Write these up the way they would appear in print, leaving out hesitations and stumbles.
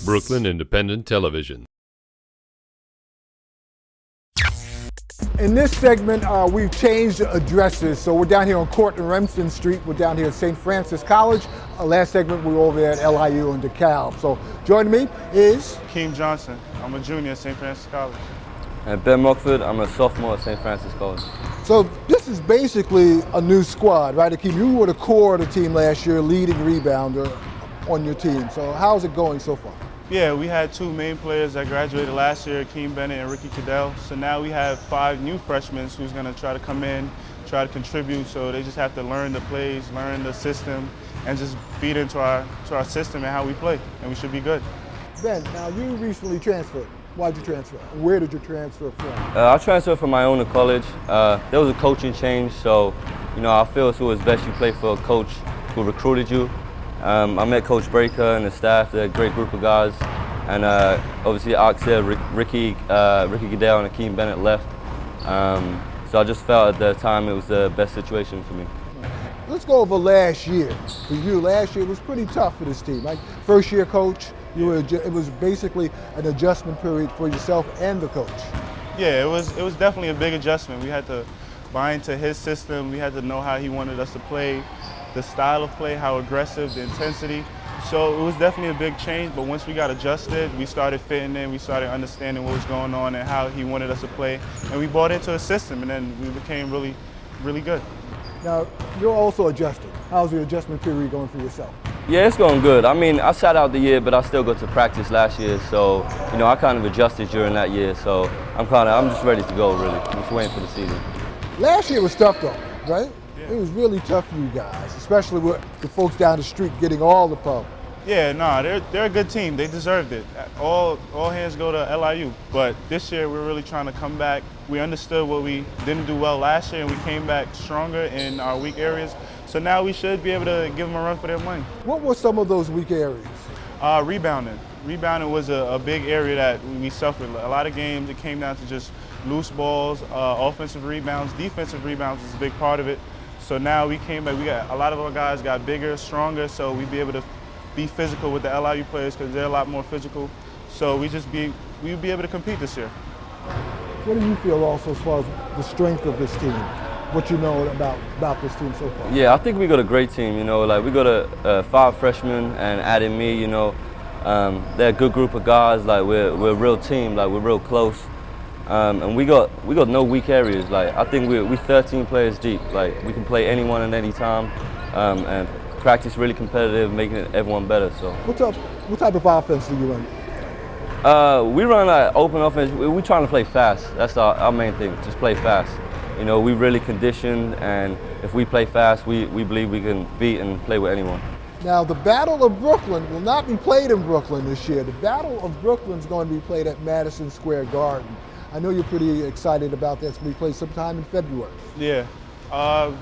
Brooklyn Independent Television. In this segment, we've changed addresses. So we're down here on Court and Remsen Street. We're down here at St. Francis College. Last segment, we were over there at LIU in DeKalb. So joining me is Akeem Johnson. I'm a junior at St. Francis College. And Ben Mockford, I'm a sophomore at St. Francis College. So this is basically a new squad, right, Akeem? You were the core of the team last year, leading rebounder on your team. So how's it going so far? Yeah, we had two main players that graduated last year, Akeem Bennett and Ricky Cadell. So now we have 5 new freshmen who's going to try to come in, try to contribute. So they just have to learn the plays, learn the system, and just feed into our system and how we play, and we should be good. Ben, now you recently transferred. Why'd you transfer? Where did you transfer from? I transferred from my own college. There was a coaching change, so I feel it's always best you play for a coach who recruited you. I met Coach Breaker and the staff. They're a great group of guys. And obviously, Ricky Cadell and Akeem Bennett left. So I just felt at the time it was the best situation for me. Let's go over last year. For you, last year was pretty tough for this team, right? First year coach, it was basically an adjustment period for yourself and the coach. Yeah, it was definitely a big adjustment. We had to buy into his system. We had to know how he wanted us to play, the style of play, how aggressive, the intensity. So it was definitely a big change, but once we got adjusted, we started fitting in, we started understanding what was going on and how he wanted us to play, and we bought into a system, and then we became really, really good. Now, you're also adjusting. How's the adjustment period going for yourself? Yeah, it's going good. I mean, I sat out the year, but I still got to practice last year, so I kind of adjusted during that year, so I'm just ready to go, really. I'm just waiting for the season. Last year was tough, though, right? It was really tough for you guys, especially with the folks down the street getting all the pub. Yeah, they're a good team. They deserved it. All hands go to LIU. But this year we're really trying to come back. We understood what we didn't do well last year, and we came back stronger in our weak areas. So now we should be able to give them a run for their money. What were some of those weak areas? Rebounding. Rebounding was a big area that we suffered. A lot of games it came down to just loose balls, offensive rebounds, defensive rebounds is a big part of it. So now we came back, a lot of our guys got bigger, stronger, so we'd be able to be physical with the LIU players because they're a lot more physical. So we'd be able to compete this year. What do you feel also as far as the strength of this team? What you know about this team so far? Yeah, I think we got a great team, we got 5 freshmen and adding me, they're a good group of guys, we're a real team, we're real close. And we got no weak areas. I think we're 13 players deep. We can play anyone at any time, and practice really competitive, making everyone better. So. What type of offense do you run? We run open offense. We're trying to play fast. That's our main thing. Just play fast. We really conditioned, and if we play fast, we believe we can beat and play with anyone. Now, the Battle of Brooklyn will not be played in Brooklyn this year. The Battle of Brooklyn is going to be played at Madison Square Garden. I know you're pretty excited about that. It's going to be played sometime in February. Yeah.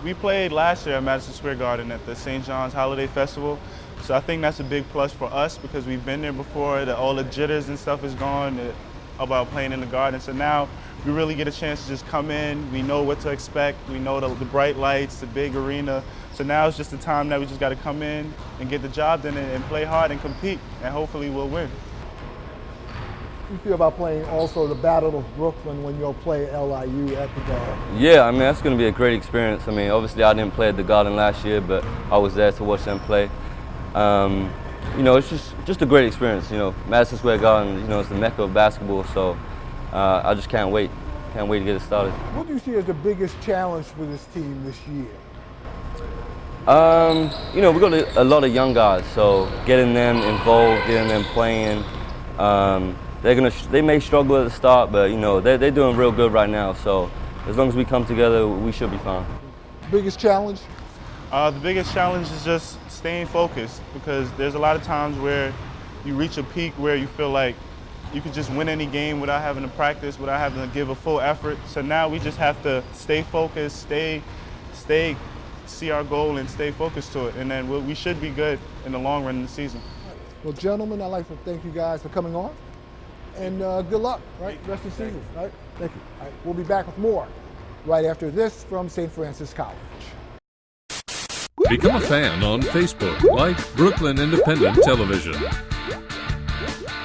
We played last year at Madison Square Garden at the St. John's Holiday Festival. So I think that's a big plus for us because we've been there before. All the jitters and stuff is gone about playing in the Garden. So now we really get a chance to just come in. We know what to expect. We know the bright lights, the big arena. So now it's just the time that we just got to come in and get the job done and play hard and compete, and hopefully we'll win. You feel about playing also the Battle of Brooklyn when you'll play LIU at the Garden? Yeah, I mean, that's going to be a great experience. I mean, obviously I didn't play at the Garden last year, but I was there to watch them play. It's just a great experience. Madison Square Garden, it's the mecca of basketball, so I just can't wait. Can't wait to get it started. What do you see as the biggest challenge for this team this year? We've got a lot of young guys, so getting them involved, getting them playing. They may struggle at the start, but they're doing real good right now. So as long as we come together, we should be fine. Biggest challenge? The biggest challenge is just staying focused because there's a lot of times where you reach a peak where you feel like you could just win any game without having to practice, without having to give a full effort. So now we just have to stay focused, see our goal and stay focused to it, and then we should be good in the long run of the season. Well, gentlemen, I'd like to thank you guys for coming on. And good luck, right? Rest of the season, right? Thank you. All right, we'll be back with more right after this from St. Francis College. Become a fan on Facebook, like Brooklyn Independent Television. Bye.